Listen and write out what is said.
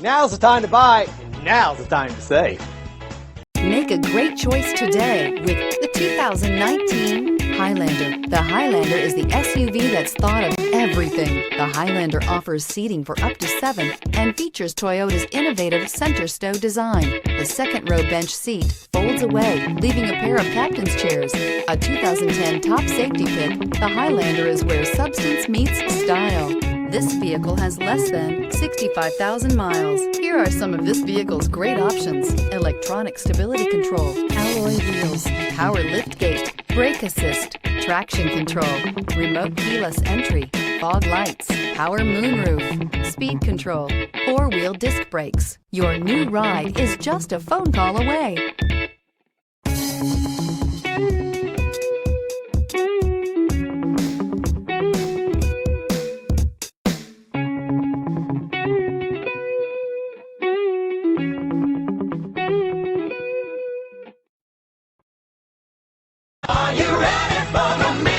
Now's the time to buy, and now's the time to save. Make a great choice today with the 2019 Highlander. The Highlander is the SUV that's thought of everything. The Highlander offers seating for up to 7 and features Toyota's innovative center stow design. The second row bench seat folds away, leaving a pair of captain's chairs. A 2010 top safety pick, the Highlander is where substance meets style. This vehicle has less than 65,000 miles. Here are some of this vehicle's great options: electronic stability control, alloy wheels, power liftgate, brake assist, traction control, remote keyless entry, fog lights, power moonroof, speed control, 4-wheel disc brakes. Your new ride is just a phone call away. Are you ready for the